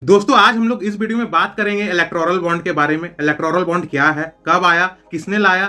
दोस्तों आज हम लोग इस वीडियो में बात करेंगे इलेक्टोरल बॉन्ड के बारे में। इलेक्टोरल बॉन्ड क्या है, कब आया, किसने लाया,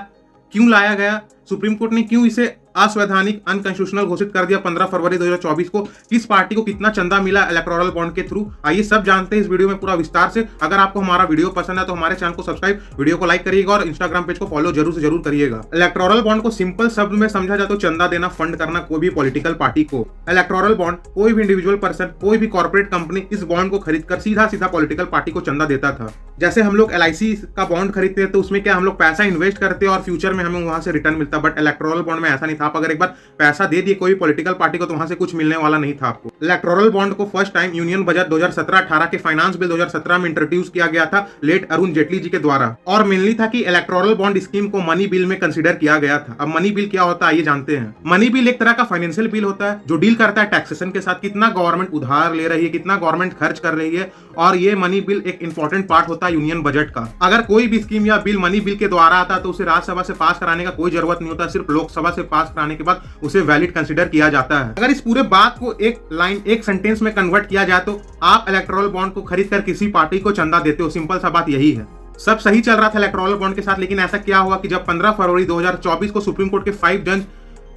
क्यों लाया गया, सुप्रीम कोर्ट ने क्यों इसे असंवैधानिक अनकॉन्स्टिट्यूशनल घोषित कर दिया 15 फरवरी 2024 को, किस पार्टी को कितना चंदा मिला इलेक्टोरल बॉन्ड के थ्रू, आइए सब जानते हैं इस वीडियो में पूरा विस्तार से। अगर आपको हमारा वीडियो पसंद है तो हमारे चैनल को सब्सक्राइब, वीडियो को लाइक करिएगा और इंस्टाग्राम पेज को फॉलो जरूर से जरूर करिएगा। इलेक्टोरल बॉन्ड को सिंपल शब्द में समझा जाए तो चंदा देना, फंड करना कोई भी पॉलिटिकल पार्टी को। इलेक्टोरल बॉन्ड कोई भी इंडिविजुअल पर्सन, कोई भी कॉर्पोरेट कंपनी इस बॉन्ड को खरीदकर सीधा सीधा पॉलिटिकल पार्टी को चंदा देता था। जैसे हम लोग LIC का बॉन्ड खरीदते हैं तो उसमें क्या हम लोग पैसा इन्वेस्ट करते हैं और फ्यूचर में हमें वहां से रिटर्न मिलता, बट इलेक्टोरल बॉन्ड में ऐसा नहीं था। आप अगर एक बार पैसा दे दिए कोई पॉलिटिकल पार्टी को तो वहां से कुछ मिलने वाला नहीं था आपको। इलेक्टोरल बॉन्ड को फर्स्ट टाइम यूनियन बजट 2017-18 के फाइनेंस बिल 2017 में इंट्रोड्यूस किया गया था लेट अरुण जेटली जी के द्वारा, और मेनली था कि इलेक्टोरल बॉन्ड स्कीम को मनी बिल में कंसीडर किया गया था। अब मनी बिल क्या होता है ये जानते हैं। मनी बिल एक तरह का फाइनेंशियल बिल होता है जो डील करता है टैक्सेशन के साथ, कितना गवर्नमेंट उधार ले रही है, कितना गवर्नमेंट खर्च कर रही है, और ये मनी बिल एक इंपॉर्टेंट पार्ट होता है यूनियन बजट का। अगर कोई भी स्कीम या बिल मनी बिल के द्वारा आता है तो उसे राज्यसभा से पास कराने का कोई जरूरत नहीं होता, सिर्फ लोकसभा से पास कराने के बाद उसे वैलिड कंसीडर किया जाता है। अगर इस पूरे बात को एक लाइन, एक सेंटेंस में कन्वर्ट किया जाए तो आप इलेक्टोरल बॉन्ड को खरीदकर किसी पार्टी को चंदा देते हो। सिंपल सा बात यही है। सब सही चल रहा था इलेक्टोरल बॉन्ड के साथ, लेकिन ऐसा क्या हुआ कि जब 15 फरवरी 2024 को सुप्रीम कोर्ट के 5 जज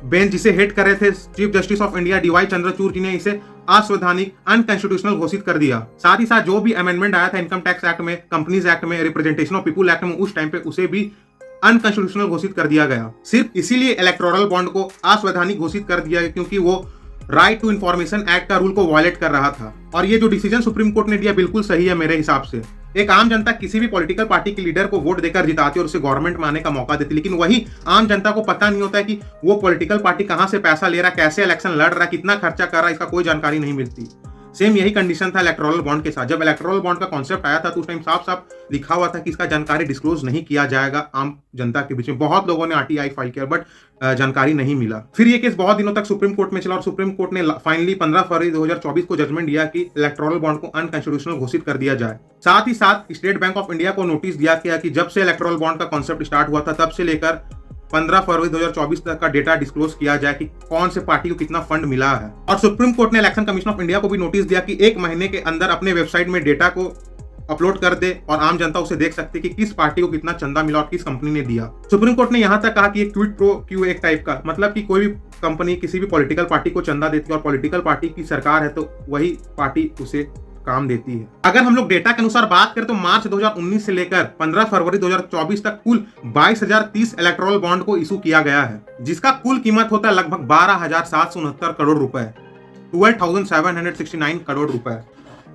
बेंच जिसे हेड कर रहे थे chief justice of India DY Chandrachud ji ने इसे असंवैधानिक अनकॉन्स्टिट्यूशनल घोषित कर दिया। साथ ही साथ जो भी अमेंडमेंट आया था इनकम टैक्स एक्ट में, कंपनीज एक्ट में, रिप्रेजेंटेशन ऑफ पीपुल एक्ट में, उस टाइम पे उसे भी अनकॉन्स्टिट्यूशनल घोषित कर दिया गया। सिर्फ इसीलिए इलेक्टोरल बॉन्ड को असंवैधानिक घोषित कर दिया गया क्योंकि वो राइट टू इन्फॉर्मेशन एक्ट का रूल को वायलेट कर रहा था। और ये जो डिसीजन सुप्रीम कोर्ट ने दिया बिल्कुल सही है मेरे हिसाब से। एक आम जनता किसी भी पॉलिटिकल पार्टी के लीडर को वोट देकर जिताती और उसे गवर्नमेंट में आने का मौका देती, लेकिन वही आम जनता को पता नहीं होता है कि वो पॉलिटिकल पार्टी कहां से पैसा ले रहा है, कैसे इलेक्शन लड़ रहा है, कितना खर्चा कर रहा है, इसका कोई जानकारी नहीं मिलती। सेम यही कंडीशन था इलेक्टोरल बॉन्ड के साथ। जब इलेक्टोरल बॉन्ड का कॉन्सेप्ट आया था तो उस टाइम साफ साफ लिखा हुआ था कि इसका जानकारी डिस्क्लोज नहीं किया जाएगा आम जनता के बीच में। बहुत लोगों ने RTI फाइल किया बट जानकारी नहीं मिला। फिर ये केस बहुत दिनों तक सुप्रीम कोर्ट में चला और सुप्रीम कोर्ट ने फाइनली 15 फरवरी 2024 को जजमेंट दिया कि इलेक्टोरल बॉन्ड को अनकॉन्स्टिट्यूशनल घोषित कर दिया जाए। साथ ही साथ स्टेट बैंक ऑफ इंडिया को नोटिस दिया गया कि जब से इलेक्टोरल बॉन्ड का कॉन्सेप्ट स्टार्ट हुआ था तब से लेकर 15 फरवरी 2024 तक का डेटा डिस्क्लोज किया जाए कि कौन से पार्टी को कितना फंड मिला है। और सुप्रीम कोर्ट ने इलेक्शन कमीशन ऑफ इंडिया को भी नोटिस दिया कि 1 महीने के अंदर अपने वेबसाइट में डेटा को अपलोड कर दे और आम जनता उसे देख सकते कि किस पार्टी को कितना चंदा मिला और किस कंपनी ने दिया। सुप्रीम कोर्ट ने यहां तक कहा कि एक क्विड प्रो क्यू एक टाइप का, मतलब कि कोई भी कंपनी किसी भी पॉलिटिकल पार्टी को चंदा देती है और पॉलिटिकल पार्टी की सरकार है तो वही पार्टी उसे काम देती है। अगर हम लोग डेटा के अनुसार बात करें तो मार्च 2019 से लेकर 15 फरवरी 2024 तक कुल 22,030 इलेक्टोरल बॉन्ड को इशू किया गया है, जिसका कुल कीमत होता है लगभग 12,769 करोड़ रुपए, 12,769 करोड़ रुपए।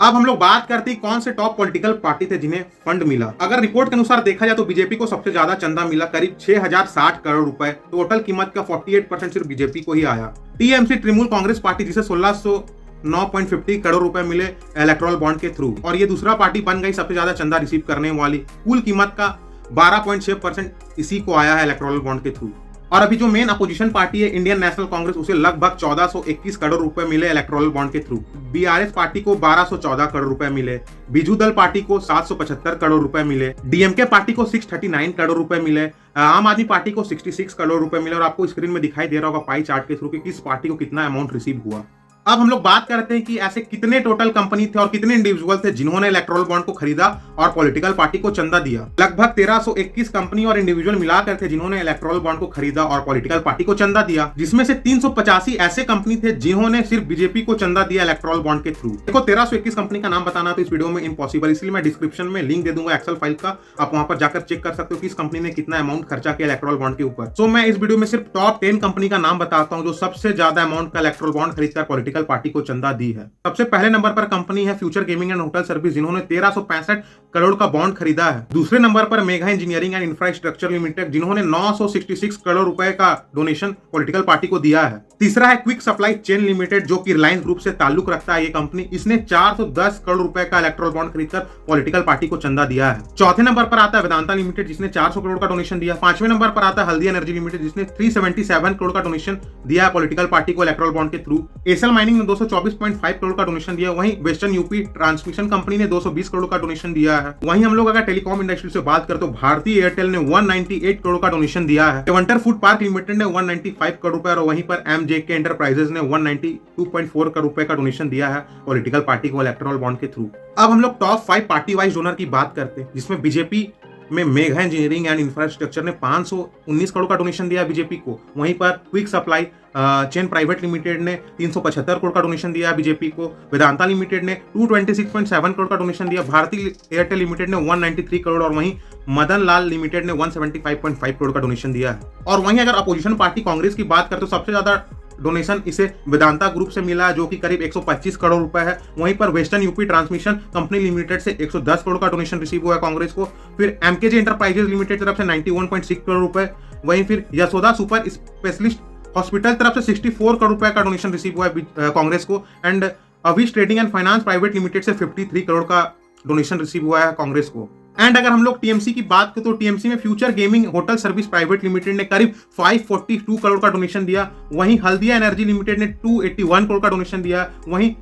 अब हम लोग बात करते हैं कौन से टॉप पॉलिटिकल पार्टी थे जिन्हें फंड मिला। अगर रिपोर्ट के अनुसार देखा जाए तो बीजेपी को सबसे ज्यादा चंदा मिला, करीब 6,060 करोड़ रुपए। टोटल कीमत का 48% सिर्फ बीजेपी को ही आया। TMC तृणमूल कांग्रेस पार्टी जिसे 1609.50 करोड़ रुपए मिले इलेक्टोरल बॉन्ड के थ्रू, और ये दूसरा पार्टी बन गई सबसे ज्यादा चंदा रिसीव करने वाली। कुल कीमत का 12.6% इसी को आया है इलेक्टोरल बॉन्ड के थ्रू। और अभी जो मेन अपोजिशन पार्टी है इंडियन नेशनल कांग्रेस, उसे लगभग 1421 करोड़ रुपए मिले इलेक्टोरल बॉन्ड के थ्रू। BRS पार्टी को 1214 करोड़ रुपए मिले, बीजू दल पार्टी को 775 करोड़ रुपए मिले, DMK पार्टी को 639 करोड़ रुपए मिले, आम आदमी पार्टी को 66 करोड़ रुपए मिले। और आपको स्क्रीन में दिखाई दे रहा होगा पाई चार्ट के थ्रू कि किस पार्टी को कितना अमाउंट रिसीव हुआ। अब हम लोग बात करते हैं कि ऐसे कितने टोटल कंपनी थे और कितने इंडिविजुअल थे जिन्होंने इलेक्टोरल बॉन्ड को खरीदा और पॉलिटिकल पार्टी को चंदा दिया। लगभग 1321 कंपनी और इंडिविजुअल मिलाकर थे जिन्होंने इलेक्टोरल बॉन्ड को खरीदा और पॉलिटिकल पार्टी को चंदा दिया, जिसमें से 385 ऐसे कंपनी थे जिन्होंने सिर्फ बीजेपी को चंदा दिया इलेक्टोरल बॉन्ड के थ्रू। देखो 1321 कंपनी का नाम बताना तो इस वीडियो में इम्पॉसिबल, इसलिए मैं डिस्क्रिप्शन में लिंक दे दूंगा एक्सेल फाइल का, आप वहां पर जाकर चेक कर सकते हो कि इस कंपनी ने कितना अमाउंट खर्चा किया इलेक्टोरल बॉन्ड के ऊपर। तो मैं इस वीडियो में सिर्फ टॉप 10 कंपनी का नाम बताता हूं जो सबसे ज्यादा अमाउंट का इलेक्टोरल बॉन्ड खरीदकर पॉलिटिकल पार्टी को चंदा दी है। सबसे पहले नंबर पर कंपनी है future gaming and hotel service, जिन्होंने 1365 करोड़ का बॉन्ड खरीदा है। दूसरे नंबर पर mega engineering and infrastructure limited, जिन्होंने 966 करोड़ रुपए का डोनेशन पॉलिटिकल पार्टी को दिया है। तीसरा है क्विक सप्लाई चेन लिमिटेड, जो कि रिलायंस ग्रुप से ताल्लुक रखता है ये कंपनी, इसने 410 करोड़ रुपए का इलेक्टोरल बॉन्ड खरीदकर पॉलिटिकल पार्टी को चंदा दिया है। चौथे नंबर पर आता है वेदांता लिमिटेड, जिसने 400 करोड़ का डोनेशन दिया। पांचवें नंबर पर आता है हल्दी एनर्जी लिमिटेड, जिसने 377 करोड़ का डोनेशन दिया है पॉलिटिकल पार्टी को इलेक्टोरल बॉन्ड के थ्रू। एसएल माइनिंग ने 224.5 करोड़ का डोनेशन दिया। वहीं वेस्टर्न यूपी ट्रांसमिशन कंपनी ने 220 करोड़ का डोनेशन दिया है। वहीं हम लोग अगर टेलीकॉम इंडस्ट्री से बात करें तो भारतीय एयरटेल ने 198 करोड़ का डोनेशन दिया है। लेवंटर फूड पार्क लिमिटेड ने 195 करोड़ रुपए और वहीं पर एमजेके एंटरप्राइजेज ने 192.4 करोड़ रुपए का डोनेशन दिया है पॉलिटिकल पार्टी को इलेक्टोरल बॉन्ड के थ्रू। अब हम लोग टॉप 5 पार्टी वाइज डोनर की बात करते हैं, जिसमें बीजेपी में मेघा इंजीनियरिंग एंड इंफ्रास्ट्रक्चर ने 519 करोड़ का डोनेशन दिया बीजेपी को। वहीं पर quick supply chain private limited ने 375 करोड़ का डोनेशन दिया बीजेपी को। वेदांता लिमिटेड ने 226.7 करोड़ का डोनेशन दिया। भारतीय एयरटेल लिमिटेड ने 193 करोड़ और वहीं मदन लाल लिमिटेड ने 175.5 करोड़ का डोनेशन दिया है। और वहीं अगर अपोजिशन पार्टी कांग्रेस की बात करें तो सबसे ज्यादा डोनेशन इसे वेदांता ग्रुप से मिला, जो कि करीब 125 करोड़ रुपए है। वहीं पर western UP transmission company limited से 110 करोड़ का डोनेशन रिसीव हुआ है कांग्रेस को। फिर एमकेजे एंटरप्राइजेज लिमिटेड तरफ से 91.6 करोड़ रुपए। वहीं फिर यशोदा सुपर स्पेशलिस्ट हॉस्पिटल तरफ से 64 करोड़ रुपए का डोनेशन रिसीव हुआ है कांग्रेस को। And Avish trading and finance private limited से 53 करोड़ का डोनेशन रिसीव हुआ है कांग्रेस को। एंड अगर हम लोग टीएमसी की बात करें तो टीएमसी में future gaming hotel service private limited ने करीब 542 करोड़ का डोनेशन दिया। वहीं हल्दिया एनर्जी लिमिटेड ने 281 करोड़ का डोनेशन दिया। वहीं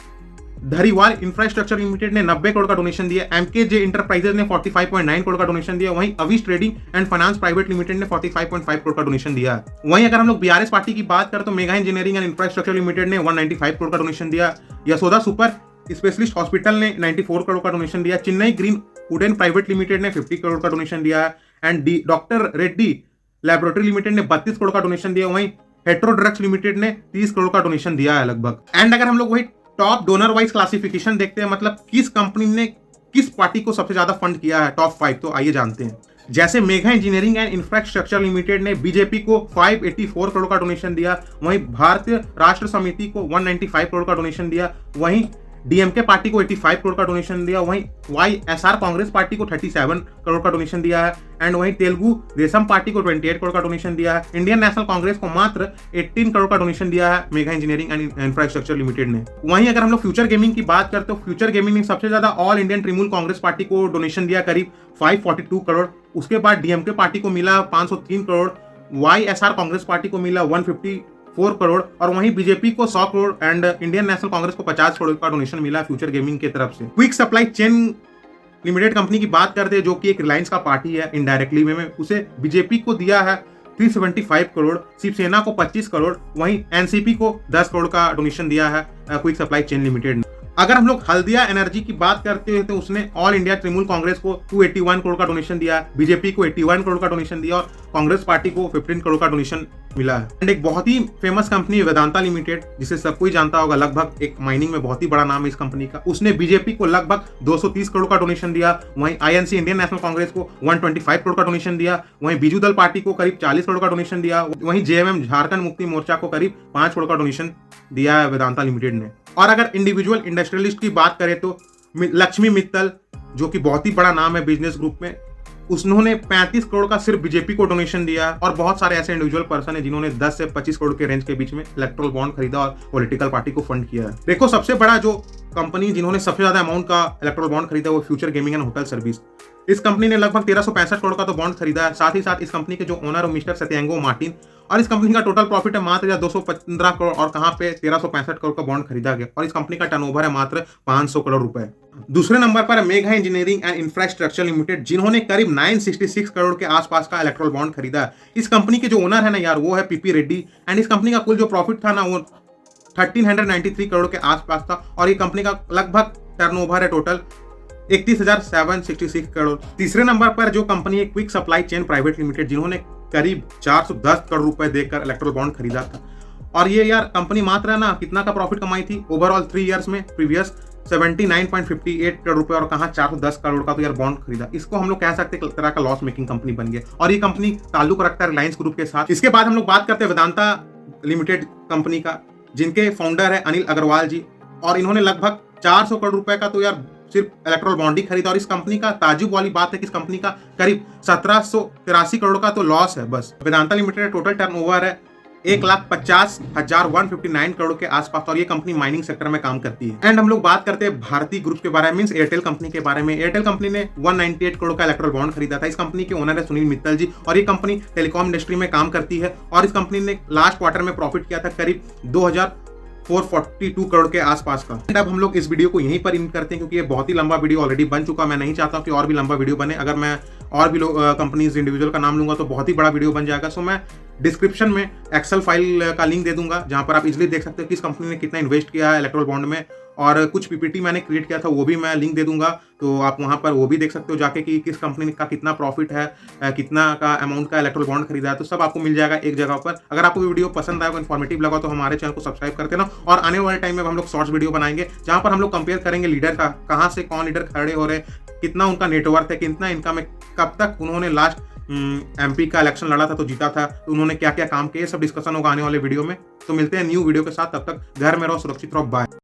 धरीवाल इंफ्रास्ट्रक्चर लिमिटेड ने 90 करोड़ का डोनेशन दिया। एमकेजे एंटरप्राइजेज ने 45.9 करोड़ का डोनेशन दिया। वहीं Avish trading and finance private limited ने 45.5 करोड़ का डोनेशन दिया। वहीं अगर हम लोग बीआरएस पार्टी की बात करें तो mega engineering and infrastructure limited ने 195 करोड़ का डोनेशन दिया। यशोदा सुपर स्पेशलिस्ट हॉस्पिटल ने 94 करोड़ का डोनेशन दिया। Chennai green wooden private limited ने 50 करोड़ का डोनेशन दिया है। And doctor Reddy laboratory limited ने 32 करोड़ का डोनेशन दिया। वहीं हेट्रो ड्रग्स लिमिटेड ने 30 करोड़ का डोनेशन दिया है लगभग। एंड अगर हम लोग वही टॉप डोनर वाइज क्लासिफिकेशन देखते हैं, मतलब किस कंपनी ने किस पार्टी को सबसे ज्यादा फंड किया है टॉप 5, तो आइए जानते हैं। जैसे Megha engineering and infrastructure limited ने बीजेपी को 584 करोड़ का डोनेशन दिया। वहीं भारतीय राष्ट्र समिति को 195 करोड़ का डोनेशन दिया। वहीं डीएमके पार्टी को 85 करोड़ का डोनेशन दिया। वहीं वाईएसआर कांग्रेस पार्टी को 37 करोड़ का डोनेशन दिया है। एंड वहीं तेलुगु देशम पार्टी को 28 करोड़ का डोनेशन दिया है। इंडियन नेशनल कांग्रेस को मात्र 18 करोड़ का डोनेशन दिया है mega engineering and infrastructure limited ने। वहीं अगर हम लोग फ्यूचर गेमिंग की बात करते तो फ्यूचर गेमिंग ने सबसे ज्यादा all Indian Trinamool Congress party को डोनेशन दिया करीब 542 करोड़। उसके बाद डीएमके पार्टी को मिला 503 करोड़। वाईएसआर कांग्रेस पार्टी को मिला 154 करोड़ और वहीं बीजेपी को 100 crore and Indian national Congress को 50 करोड़ का डोनेशन मिला फ्यूचर गेमिंग की तरफ से। Quick supply chain limited company की बात करते हैं, जो कि एक रिलायंस का पार्टी है इनडायरेक्टली में उसे बीजेपी को दिया है 375 करोड़, शिवसेना को 25 करोड़, वहीं एनसीपी को 10 करोड़ का डोनेशन दिया है क्विक सप्लाई चेन लिमिटेड ने। अगर हम लोग हल्दिया एनर्जी की बात करते हैं तो उसने ऑल इंडिया तृणमूल कांग्रेस को 281 करोड़ का डोनेशन दिया, बीजेपी को 81 करोड़ का डोनेशन दिया और कांग्रेस पार्टी को 15 करोड़ का डोनेशन मिला है। एंड एक बहुत ही फेमस कंपनी वेदांता लिमिटेड, जिसे सब कोई जानता होगा, लगभग एक माइनिंग में बहुत ही बड़ा नाम है इस कंपनी का, उसने बीजेपी को लगभग 230 करोड़ का डोनेशन दिया। वहीं आईएनसी इंडियन नेशनल कांग्रेस को 125 करोड़ का डोनेशन दिया। वहीं बीजू दल पार्टी को करीब 40 करोड़ का डोनेशन दिया। वहीं जेएमएम झारखंड मुक्ति मोर्चा को करीब 5 करोड़ का डोनेशन दिया है वेदांता लिमिटेड ने। और अगर इंडिविजुअल इंडस्ट्रियलिस्ट की बात करें तो लक्ष्मी मित्तल, जो कि बहुत ही बड़ा नाम है बिजनेस ग्रुप में, उन्होंने 35 करोड़ का सिर्फ बीजेपी को डोनेशन दिया। और बहुत सारे ऐसे इंडिविजुअल पर्सन है जिन्होंने 10 से 25 करोड़ के रेंज के बीच में इलेक्ट्रल बॉन्ड खरीदा और पॉलिटिकल पार्टी को फंड किया है। देखो, सबसे बड़ा जो कंपनी जिन्होंने सबसे ज्यादा अमाउंट का इलेक्ट्रल बॉन्ड खरीदा वो future gaming and hotel service. इस कंपनी ने लगभग 1365 करोड़ का तो बॉन्ड खरीदा है। साथ ही साथ इस कंपनी के जो ओनर है मिस्टर सत्यांगो मार्टिन, और इस कंपनी का टोटल प्रॉफिट है मात्र 215 करोड़ और कहां पे 1365 करोड़ का बॉन्ड खरीदा गया। और इस कंपनी का टर्नओवर है मात्र 500 करोड़ रुपए। दूसरे नंबर पर है Megha engineering and infrastructure limited, जिन्होंने करीब 966 करोड़ के आसपास का इलेक्ट्रल बॉन्ड खरीदा है। इस कंपनी के जो ओनर है ना यार, वो है पीपी रेड्डी। एंड इस कंपनी का कुल जो प्रॉफिट था ना वो 1393 करोड़ के आसपास था। और ये कंपनी का लगभग टर्नओवर है टोटल 31,766 करोड़। तीसरे नंबर पर जो कंपनी है quick supply chain private limited, जिन्होंने करीब 410 करोड़ रुपए देकर इलेक्ट्रल बॉन्ड खरीदा था। और ये यार कंपनी मात्र है ना कितना का प्रॉफिट कमाई थी ओवरऑल 3 इयर्स में, प्रीवियस 79.58 करोड़ रुपए और कहां 410 करोड़ का तो यार बॉन्ड खरीदा। इसको हम लोग कह सकते हैं तरह का लॉस मेकिंग कंपनी बन गया। और ये कंपनी ताल्लुक रखता है रिलायंस ग्रुप के साथ। इसके बाद हम लोग बात करते हैं वेदांता लिमिटेड कंपनी का, जिनके फाउंडर है अनिल अग्रवाल जी, और इन्होंने लगभग 400 करोड़ रुपए का तो यार सिर्फ इलेक्ट्रल बॉन्ड ही खरीदा। और इस कंपनी का ताजुब वाली बात है कि इस कंपनी का करीब 1783 करोड़ का तो लॉस है बस। वेदांता लिमिटेड टोटल टर्नओवर है 1,50,159 करोड़ के आसपास और ये कंपनी माइनिंग सेक्टर में काम करती है। एंड हम लोग बात करते हैं भारतीय ग्रुप के बारे में, मींस एयरटेल कंपनी के बारे में। एयरटेल कंपनी ने 198 करोड़ का इलेक्ट्रल बॉन्ड खरीदा था। इस कंपनी के ओनर है सुनील मित्तल जी और ये कंपनी टेलीकॉम इंडस्ट्री में काम करती है। और इस कंपनी ने लास्ट क्वार्टर में प्रॉफिट किया था करीब 442 करोड़ के आसपास का। एंड अब हम लोग इस वीडियो को यहीं पर इन करते हैं, क्योंकि ये बहुत ही लंबा वीडियो ऑलरेडी बन चुका। मैं नहीं चाहता कि और भी लंबा वीडियो बने। अगर मैं और भी कंपनीज इंडिविजुअल का नाम लूंगा तो बहुत ही बड़ा वीडियो बन जाएगा। सो मैं डिस्क्रिप्शन में एक्सेल फाइल का लिंक दे दूंगा, जहां पर आप इजिली देख सकते हो कि इस कंपनी ने कितना इन्वेस्ट किया है इलेक्ट्रल बॉन्ड में, और कुछ पीपीटी मैंने क्रिएट किया था, वो भी मैं लिंक दे दूंगा। तो आप वहां पर वो भी देख सकते हो जाके कि किस कंपनी का कितना प्रॉफिट है, कितना का अमाउंट का इलेक्ट्रल बॉन्ड खरीदा है। तो सब आपको मिल जाएगा एक जगह पर। अगर आपको वीडियो पसंद आएगा, इन्फॉर्मेटिव लगा, तो हमारे चैनल को सब्सक्राइब कर देना। और आने वाले टाइम में हम लोग शॉर्ट्स वीडियो बनाएंगे, जहां पर हम लोग कंपेयर करेंगे लीडर का, कहां से कौन लीडर खड़े हो रहे, कितना उनका नेटवर्थ है, कितना इनकम है, कब तक उन्होंने लास्ट एमपी का इलेक्शन लड़ा था तो जीता था, तो उन्होंने क्या क्या काम किए, सब डिस्कशन होगा आने वाले वीडियो में। तो मिलते हैं न्यू वीडियो के साथ। तब तक घर में रहो, सुरक्षित रहो, बाय।